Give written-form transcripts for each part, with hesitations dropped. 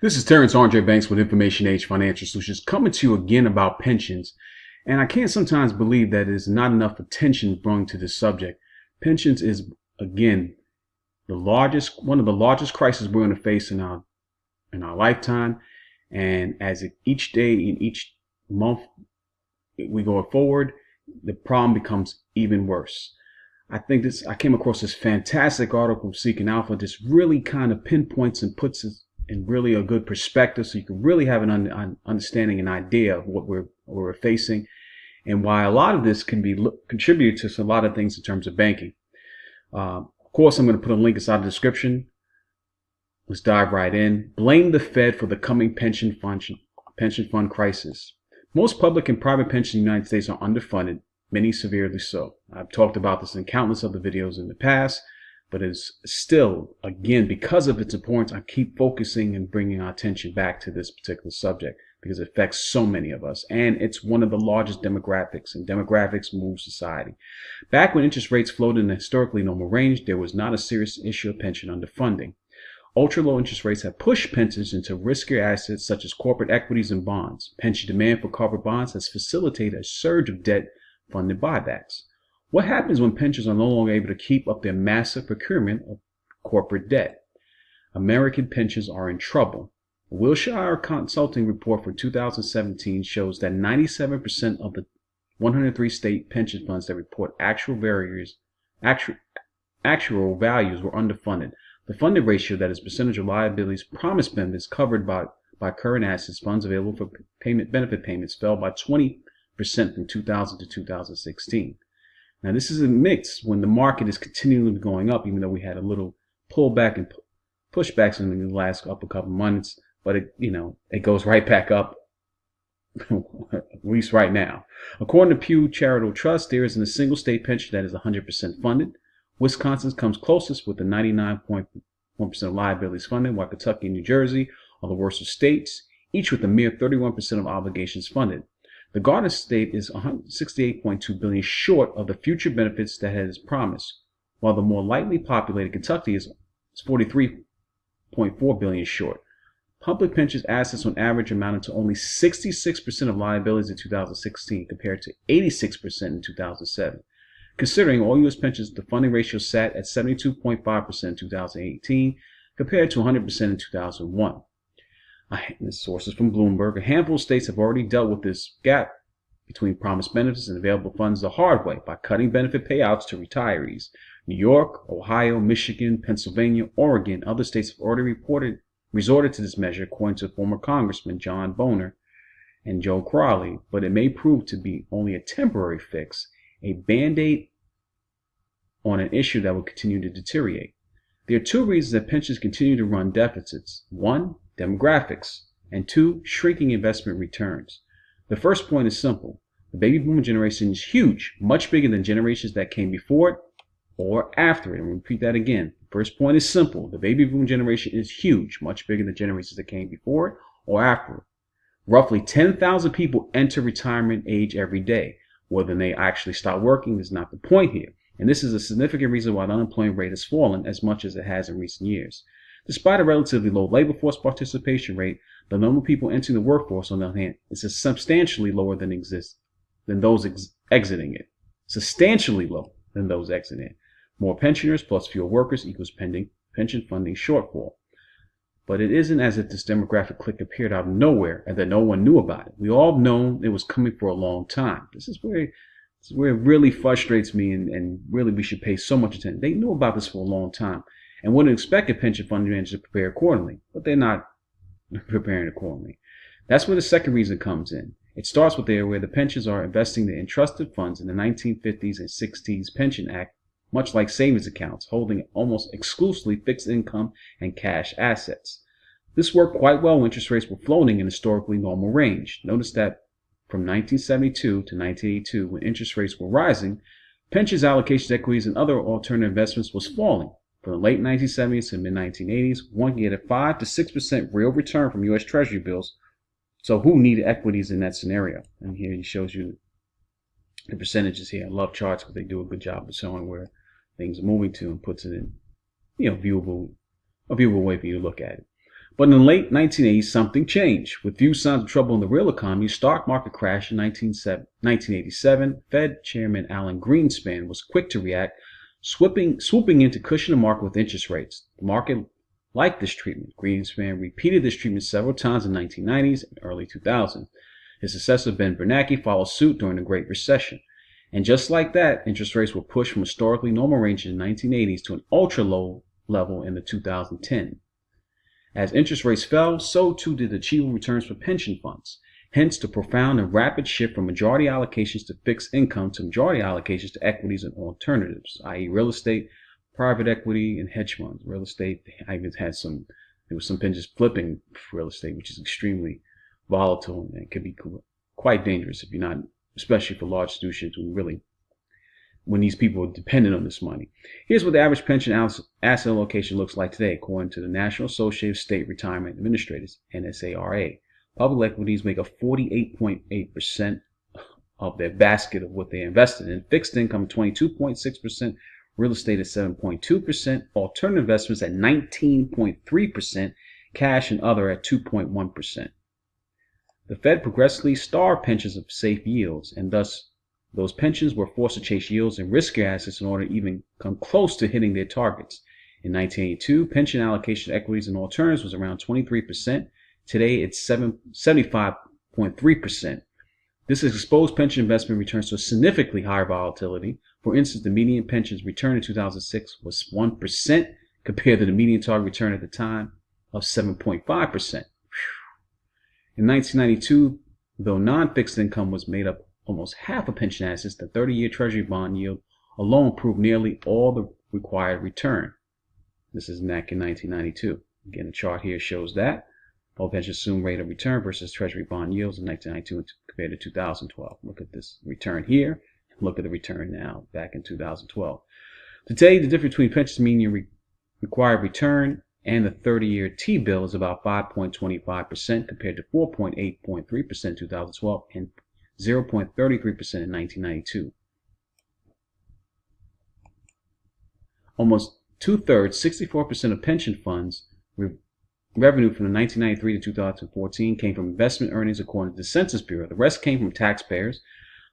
This is Terrence Andre Banks with Information Age Financial Solutions coming to you again about pensions. And I can't sometimes believe that there's not enough attention brought to this subject. Pensions is, again, one of the largest crises we're going to face in our lifetime. And as each day and each month we go forward, the problem becomes even worse. I came across this fantastic article from Seeking Alpha. This really kind of pinpoints and puts it in really a good perspective, so you can really have an understanding, an idea of what we're facing, and why a lot of this can be contributed to a lot of things in terms of banking. Of course, I'm going to put a link inside the description. Let's dive right in. Blame the Fed for the coming pension fund crisis. Most public and private pensions in the United States are underfunded, many severely so. I've talked about this in countless other videos in the past, but it's still, again, because of its importance, I keep focusing and bringing our attention back to this particular subject because it affects so many of us. And it's one of the largest demographics, and demographics move society. Back when interest rates floated in a historically normal range, there was not a serious issue of pension underfunding. Ultra-low interest rates have pushed pensions into riskier assets such as corporate equities and bonds. Pension demand for corporate bonds has facilitated a surge of debt-funded buybacks. What happens when pensions are no longer able to keep up their massive procurement of corporate debt? American pensions are in trouble. A Wilshire Consulting report for 2017 shows that 97% of the 103 state pension funds that report actual values were underfunded. The funded ratio, that is percentage of liabilities promised benefits covered by current assets, funds available for benefit payments, fell by 20% from 2000 to 2016. Now, this is a mix when the market is continually going up, even though we had a little pullback and pushbacks in the last couple of months, but it goes right back up, at least right now. According to Pew Charitable Trust, there isn't a single state pension that is 100% funded. Wisconsin comes closest with the 99.1% of liabilities funded, while Kentucky and New Jersey are the worst of states, each with a mere 31% of obligations funded. The Garden State is $168.2 billion short of the future benefits that it has promised, while the more lightly populated Kentucky is $43.4 billion short. Public pensions assets on average amounted to only 66% of liabilities in 2016 compared to 86% in 2007. Considering all U.S. pensions, the funding ratio sat at 72.5% in 2018 compared to 100% in 2001. This source is from Bloomberg. A handful of states have already dealt with this gap between promised benefits and available funds the hard way by cutting benefit payouts to retirees. New York, Ohio, Michigan, Pennsylvania, Oregon, and other states have already resorted to this measure, according to former Congressman John Boehner and Joe Crowley, but it may prove to be only a temporary fix, a band-aid on an issue that will continue to deteriorate. There are two reasons that pensions continue to run deficits. One, demographics, and two, shrinking investment returns. The first point is simple. The baby boom generation is huge, much bigger than generations that came before it or after it. And we'll repeat that again. First point is simple. The baby boom generation is huge, much bigger than generations that came before it or after it. Roughly 10,000 people enter retirement age every day. Whether they actually start working is not the point here. And this is a significant reason why the unemployment rate has fallen as much as it has in recent years. Despite a relatively low labor force participation rate, the number of people entering the workforce, on the other hand, is substantially lower than those exiting it. Substantially lower than those exiting it. More pensioners plus fewer workers equals pension funding shortfall. But it isn't as if this demographic clique appeared out of nowhere and that no one knew about it. We all have known it was coming for a long time. This is where it really frustrates me, and really we should pay so much attention. They knew about this for a long time and wouldn't expect a pension fund manager to prepare accordingly, but they're not preparing accordingly. That's where the second reason comes in. It starts with where the pensions are investing in trusted funds in the 1950s and 60s Pension Act, much like savings accounts, holding almost exclusively fixed income and cash assets. This worked quite well when interest rates were floating in historically normal range. Notice that from 1972 to 1982, when interest rates were rising, pensions allocations, equities, and other alternative investments was falling. From the late 1970s to mid-1980s, one can get a 5 to 6% real return from U.S. Treasury bills. So who needed equities in that scenario? And here he shows you the percentages here. I love charts because they do a good job of showing where things are moving to and puts it in, a viewable way for you to look at it. But in the late 1980s, something changed. With few signs of trouble in the real economy, stock market crashed in 1987. Fed Chairman Alan Greenspan was quick to react, swooping in to cushion the market with interest rates. The market liked this treatment. Greenspan repeated this treatment several times in the 1990s and early 2000s. His successor, Ben Bernanke, followed suit during the Great Recession. And just like that, interest rates were pushed from historically normal ranges in the 1980s to an ultra-low level in the 2010. As interest rates fell, so too did achievable returns for pension funds. Hence, the profound and rapid shift from majority allocations to fixed income to majority allocations to equities and alternatives, i.e. real estate, private equity, and hedge funds. Real estate, I even had there was some pensions flipping real estate, which is extremely volatile and can be quite dangerous if you're not, especially for large institutions when these people are dependent on this money. Here's what the average pension asset allocation looks like today, according to the National Association of State Retirement Administrators, NSARA. Public equities make up 48.8% of their basket of what they invested in. Fixed income, 22.6%. Real estate at 7.2%. Alternative investments at 19.3%. Cash and other at 2.1%. The Fed progressively starved pensions of safe yields, and thus those pensions were forced to chase yields and riskier assets in order to even come close to hitting their targets. In 1982, pension allocation to equities and alternatives was around 23%. Today, it's 75.3%. This has exposed pension investment returns to a significantly higher volatility. For instance, the median pensions return in 2006 was 1% compared to the median target return at the time of 7.5%. In 1992, though non-fixed income was made up almost half of pension assets, the 30-year Treasury bond yield alone proved nearly all the required return. This is NAC in 1992. Again, the chart here shows that. All pension assumed rate of return versus Treasury bond yields in 1992 compared to 2012. Look at this return here. Look at the return now back in 2012. Today, the difference between pension median required return and the 30-year T-bill is about 5.25% compared to 4.8.3% in 2012 and 0.33% in 1992. Almost two-thirds, 64% of pension funds revenue from the 1993 to 2014 came from investment earnings according to the Census Bureau. The rest came from taxpayers.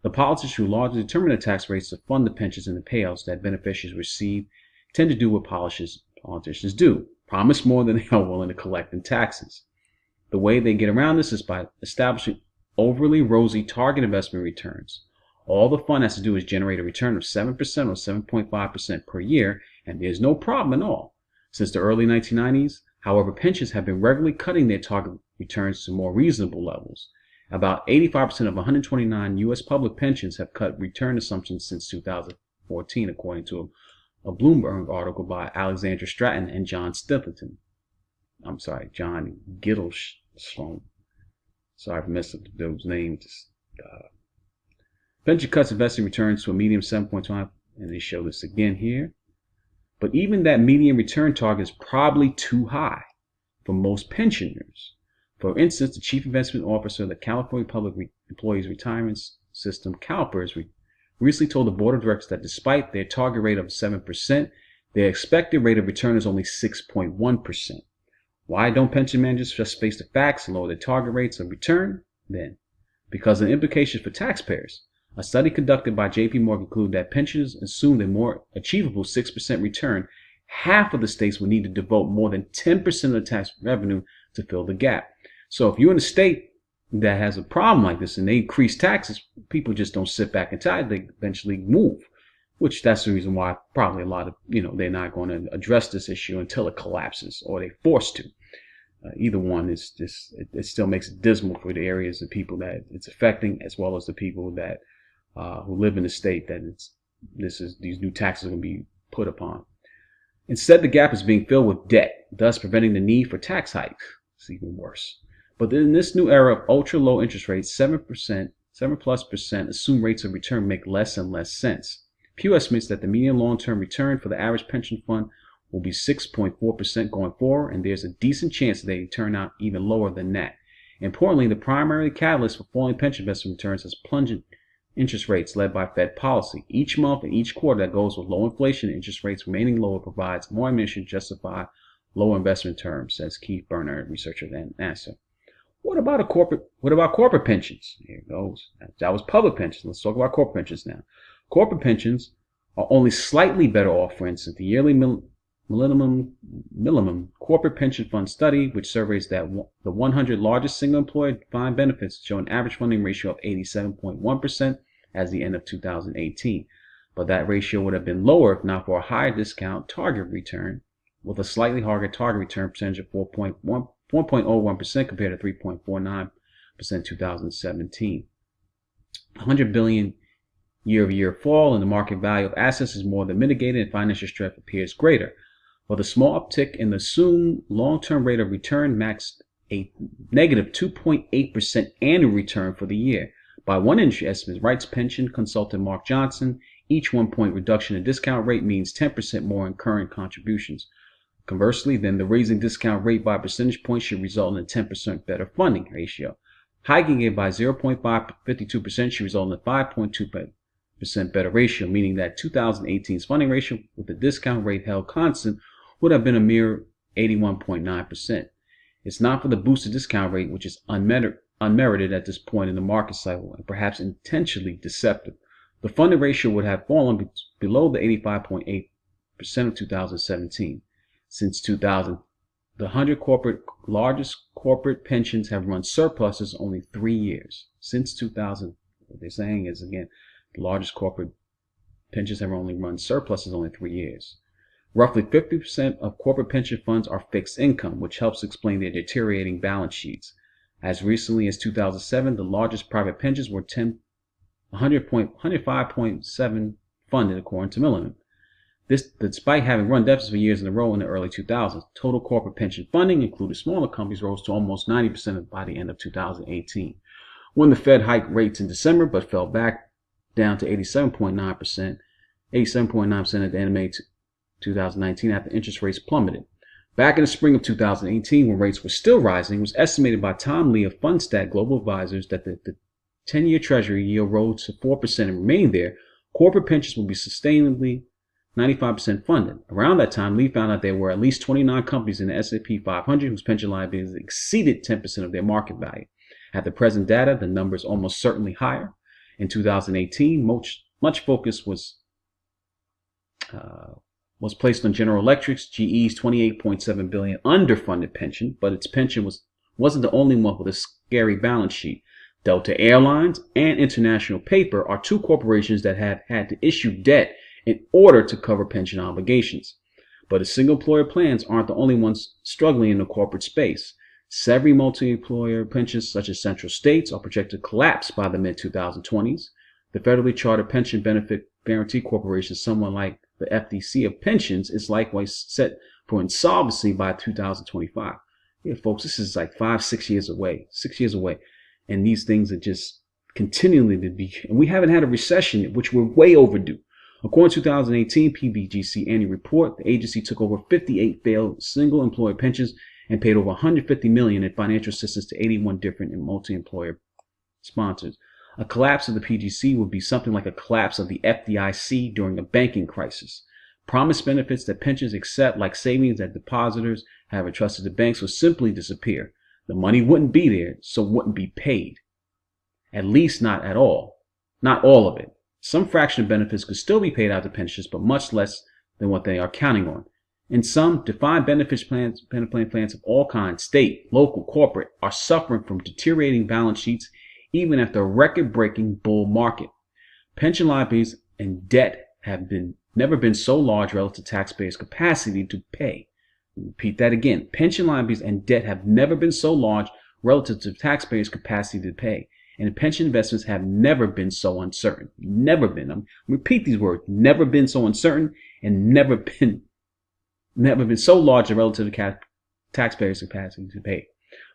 The politicians who largely determine the tax rates to fund the pensions and the payouts that beneficiaries receive tend to do what politicians do, promise more than they are willing to collect in taxes. The way they get around this is by establishing overly rosy target investment returns. All the fund has to do is generate a return of 7% or 7.5% per year, and there's no problem at all. Since the early 1990s, however, pensions have been regularly cutting their target returns to more reasonable levels. About 85% of 129 U.S. public pensions have cut return assumptions since 2014, according to a Bloomberg article by Alexandra Stratton and John Gittleslone. Sorry for messing up those names. Pension cuts investing returns to a median 7.5, and they show this again here. But even that median return target is probably too high for most pensioners. For instance, the chief investment officer of the California Public Employees Retirement System, CalPERS, recently told the board of directors that despite their target rate of 7%, their expected rate of return is only 6.1%. Why don't pension managers just face the facts and lower their target rates of return? Then, because of the implications for taxpayers. A study conducted by JP Morgan concluded that pensioners assumed a more achievable 6% return. Half of the states would need to devote more than 10% of the tax revenue to fill the gap. So if you're in a state that has a problem like this and they increase taxes, people just don't sit back and tie. They eventually move, which that's the reason why probably a lot of, they're not going to address this issue until it collapses or they're forced to. Either one is just, it still makes it dismal for the areas of people that it's affecting, as well as the people that who live in the state that these new taxes are going to be put upon. Instead, the gap is being filled with debt, thus preventing the need for tax hikes. It's even worse. But in this new era of ultra low interest rates, 7%, 7+% assumed rates of return make less and less sense. Pew estimates that the median long-term return for the average pension fund will be 6.4% going forward, and there's a decent chance that they turn out even lower than that. Importantly, the primary catalyst for falling pension investment returns is plunging interest rates led by Fed policy. Each month and each quarter that goes with low inflation and interest rates remaining lower provides more ammunition to justify lower investment terms, says Keith Bernard, researcher at NASA. What about corporate pensions? Here it goes. That was public pensions. Let's talk about corporate pensions now. Corporate pensions are only slightly better off. For instance, the yearly minimum corporate pension fund study, which surveys the 100 largest single-employer defined benefits, show an average funding ratio of 87.1% as the end of 2018. But that ratio would have been lower if not for a higher discount target return, with a slightly higher target return percentage of 4.01% compared to 3.49% in 2017. 100 billion year-over-year fall in the market value of assets is more than mitigated and financial stress appears greater. While the small uptick in the assumed long-term rate of return maxed a negative 2.8% annual return for the year. By one industry estimate, Wright's pension consultant Mark Johnson, each 1-point reduction in discount rate means 10% more in current contributions. Conversely, then the raising discount rate by a percentage point should result in a 10% better funding ratio. Hiking it by 0.52% should result in a 5.2% better ratio, meaning that 2018's funding ratio with the discount rate held constant would have been a mere 81.9%. It's not for the boosted discount rate, which is unmerited at this point in the market cycle and perhaps intentionally deceptive. The funding ratio would have fallen below the 85.8% of 2017. Since 2000, the 100 largest corporate pensions have run surpluses only 3 years. Since 2000, what they're saying is, again, the largest corporate pensions have only run surpluses only 3 years. Roughly 50% of corporate pension funds are fixed income, which helps explain their deteriorating balance sheets. As recently as 2007, the largest private pensions were 105.7 funded, according to Millennium. This, despite having run deficits for years in a row in the early 2000s. Total corporate pension funding, including smaller companies, rose to almost 90% by the end of 2018. When the Fed hiked rates in December, but fell back down to 87.9% at the end of May 2019 after interest rates plummeted. Back in the spring of 2018, when rates were still rising, it was estimated by Tom Lee of Fundstat Global Advisors that the 10-year Treasury yield rose to 4% and remained there. Corporate pensions will be sustainably 95% funded. Around that time, Lee found out there were at least 29 companies in the S&P 500 whose pension liabilities exceeded 10% of their market value. At the present data, the number is almost certainly higher. In 2018, much focus was placed on General Electric's, GE's $28.7 billion underfunded pension, but its pension wasn't the only one with a scary balance sheet. Delta Airlines and International Paper are two corporations that have had to issue debt in order to cover pension obligations. But the single-employer plans aren't the only ones struggling in the corporate space. Several multi-employer pensions, such as Central States, are projected to collapse by the mid-2020s. The federally chartered pension benefit guarantee corporation, someone like the FDC of pensions, is likewise set for insolvency by 2025. Yeah, folks, this is like 6 years away. 6 years away. And these things are just continually to be. And we haven't had a recession, which we're way overdue. According to 2018 PBGC annual report, the agency took over 58 failed single-employer pensions and paid over $150 million in financial assistance to 81 different and multi-employer sponsors. A collapse of the PGC would be something like a collapse of the FDIC during a banking crisis. Promised benefits that pensions accept, like savings that depositors have entrusted to banks, would simply disappear. The money wouldn't be there, so it wouldn't be paid. At least not at all. Not all of it. Some fraction of benefits could still be paid out to pensioners, but much less than what they are counting on. In some, defined benefit plans of all kinds, state, local, corporate, are suffering from deteriorating balance sheets even after a record-breaking bull market. Pension liabilities and debt have never been so large relative to taxpayers' capacity to pay. Repeat that again. Pension liabilities and debt have never been so large relative to taxpayers' capacity to pay. And pension investments have never been so uncertain. Never been. Repeat these words. Never been so uncertain and never been so large relative to taxpayers' capacity to pay.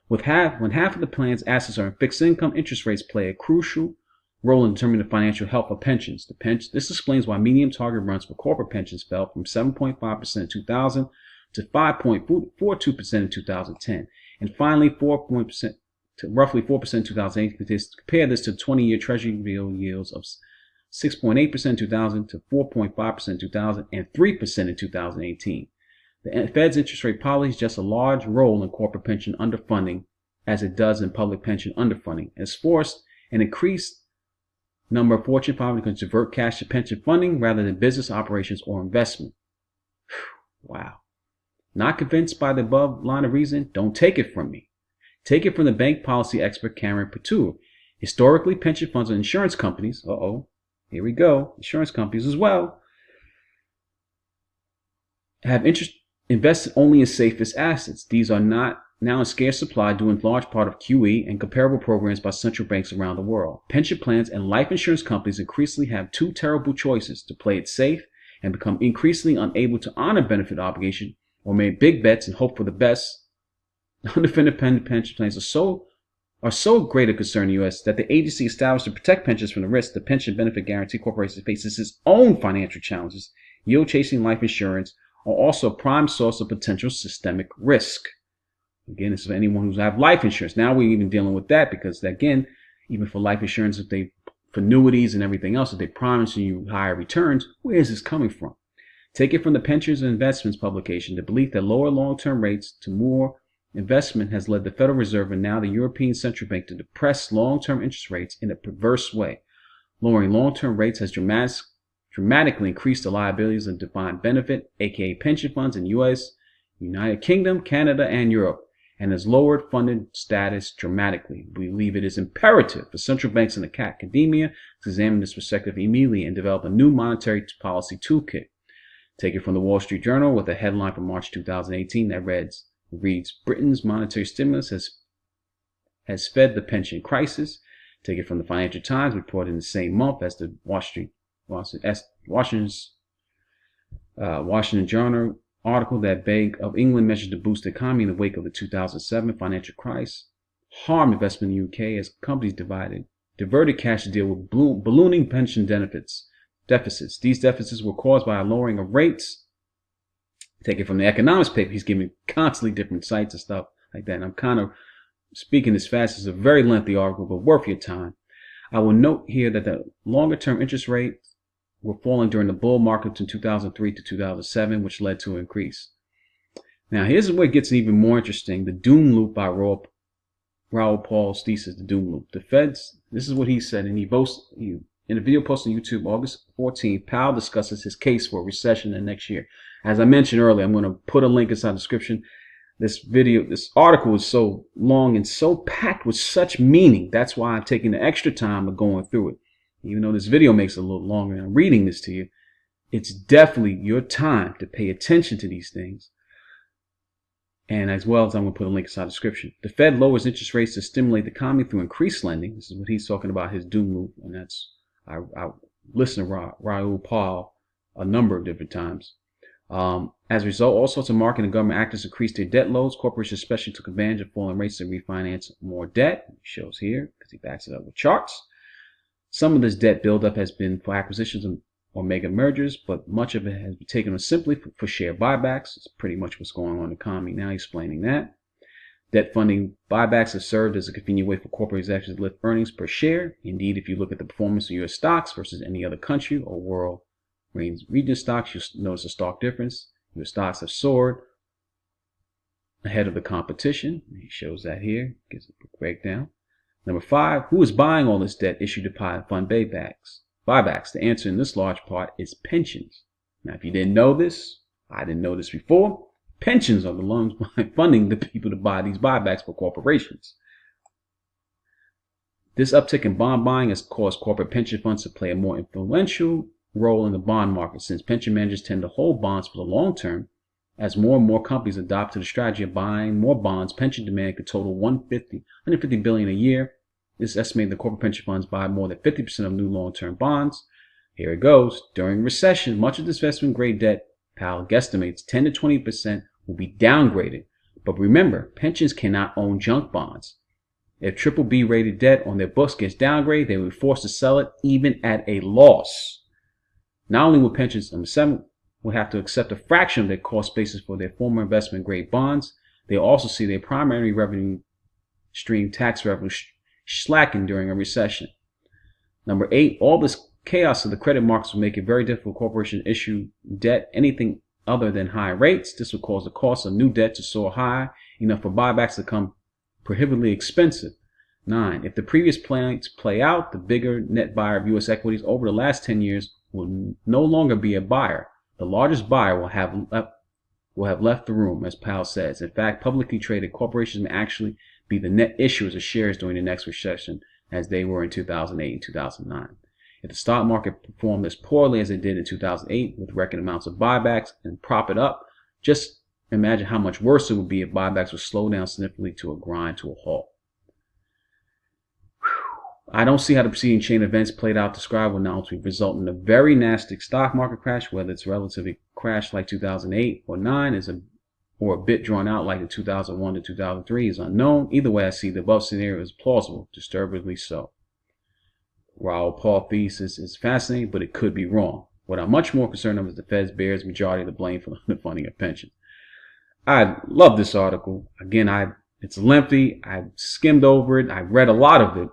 When half of the plan's assets are in fixed income, interest rates play a crucial role in determining the financial health of pensions. This explains why median target runs for corporate pensions fell from 7.5% in 2000 to 5.42% in 2010, and finally 4% to roughly 4% in 2008. Compare this to 20-year Treasury bill yields of 6.8% in 2000 to 4.5% in 2000 and 3% in 2018. The Fed's interest rate policy is just a large role in corporate pension underfunding as it does in public pension underfunding. It's forced an increased number of Fortune 500 to divert cash to pension funding rather than business operations or investment. Wow. Not convinced by the above line of reasoning? Don't take it from me. Take it from the bank policy expert Karen Patur. Historically, pension funds and insurance companies, here we go, insurance companies as well, have invested only in safest assets. These are not now in scarce supply due in large part of QE and comparable programs by central banks around the world. Pension plans and life insurance companies increasingly have two terrible choices: to play it safe and become increasingly unable to honor benefit obligation, or make big bets and hope for the best. Underfunded pension plans are so great a concern in the U.S. that the agency established to protect pensions from the risk the Pension Benefit Guaranty Corporation faces its own financial challenges. Yield-chasing life insurance are also a prime source of potential systemic risk. Again, this is for anyone who's have life insurance. Now we're even dealing with that because, again, even for life insurance, for annuities and everything else, if they promise you higher returns, where is this coming from? Take it from the Pensions and Investments publication. The belief that lower long-term rates to more investment has led the Federal Reserve and now the European Central Bank to depress long-term interest rates in a perverse way. Lowering long-term rates has dramatically increased the liabilities of defined benefit, aka pension funds, in the U.S., United Kingdom, Canada, and Europe, and has lowered funded status dramatically. We believe it is imperative for central banks and academia to examine this perspective immediately and develop a new monetary policy toolkit. Take it from the Wall Street Journal with a headline from March 2018 that reads, Britain's monetary stimulus has fed the pension crisis. Take it from the Financial Times, reported in the same month as the Washington Journal article that Bank of England measures to boost the economy in the wake of the 2007 financial crisis harmed investment in the UK as companies diverted cash to deal with ballooning pension deficits. These deficits were caused by a lowering of rates. Take it from the economics paper. He's giving constantly different sites and stuff like that. And I'm kind of speaking as fast. It's a very lengthy article, but worth your time. I will note here that the longer-term interest rates were falling during the bull market from 2003 to 2007, which led to an increase. Now, here's where it gets even more interesting. The doom loop by Raoul Paul's thesis, the doom loop. The Feds, this is what he said, and in a video posted on YouTube August 14th, Powell discusses his case for a recession in next year. As I mentioned earlier, I'm going to put a link inside the description. This article is so long and so packed with such meaning. That's why I'm taking the extra time of going through it. Even though this video makes it a little longer and I'm reading this to you, it's definitely your time to pay attention to these things. And as well as I'm going to put a link inside the description. The Fed lowers interest rates to stimulate the economy through increased lending. This is what he's talking about, his doom loop. And that's, I listened to Raoul Paul a number of different times. As a result, all sorts of market and government actors increased their debt loads. Corporations especially took advantage of falling rates to refinance more debt. It shows here because he backs it up with charts. Some of this debt buildup has been for acquisitions or mega mergers, but much of it has been taken on simply for share buybacks. It's pretty much what's going on in the economy now, explaining that. Debt funding buybacks have served as a convenient way for corporate executives to lift earnings per share. Indeed, if you look at the performance of U.S. stocks versus any other country or world region stocks, you'll notice a stark difference. U.S. stocks have soared ahead of the competition. He shows that here, gives a quick breakdown. Number 5, who is buying all this debt issued to fund buybacks? The answer in this large part is pensions. Now, if you didn't know this, I didn't know this before, pensions are the loans funding the people to buy these buybacks for corporations. This uptick in bond buying has caused corporate pension funds to play a more influential role in the bond market, since pension managers tend to hold bonds for the long term. As more and more companies adopt to the strategy of buying more bonds, pension demand could total $150 billion a year. This is estimated that corporate pension funds buy more than 50% of new long-term bonds. Here it goes. During recession, much of this investment-grade debt, Powell guesstimates 10 to 20% will be downgraded. But remember, pensions cannot own junk bonds. If BBB rated debt on their books gets downgraded, they will be forced to sell it even at a loss. Not only will pensions, number 7, will have to accept a fraction of their cost basis for their former investment-grade bonds, they'll also see their primary revenue stream, tax revenue, slacken during a recession. Number 8, all this chaos of the credit markets will make it very difficult for corporations to issue debt, anything other than high rates. This would cause the cost of new debt to soar high, enough for buybacks to become prohibitively expensive. 9. If the previous plans play out, the bigger net buyer of U.S. equities over the last 10 years will no longer be a buyer. The largest buyer will have left the room, as Powell says. In fact, publicly traded corporations may actually be the net issuers of shares during the next recession, as they were in 2008 and 2009. If the stock market performed as poorly as it did in 2008, with record amounts of buybacks and prop it up, just imagine how much worse it would be if buybacks would slow down significantly to a grind to a halt. I don't see how the preceding chain events played out described will now result in a very nasty stock market crash. Whether it's relatively crash like 2008 or 9 or a bit drawn out like the 2001 to 2003 is unknown. Either way, I see the above scenario as plausible, disturbingly so. Raoul Paul thesis is fascinating, but it could be wrong. What I'm much more concerned of is the Fed bears majority of the blame for the underfunding of pensions. I love this article. Again, it's lengthy. I skimmed over it. I read a lot of it.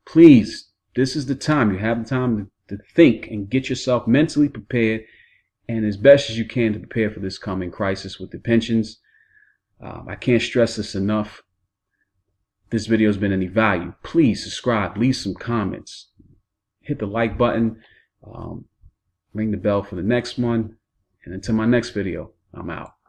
Please, this is the time. You have the time to think and get yourself mentally prepared and as best as you can to prepare for this coming crisis with the pensions. I can't stress this enough. This video has been any value. Please subscribe, leave some comments, hit the like button, ring the bell for the next one. And until my next video, I'm out.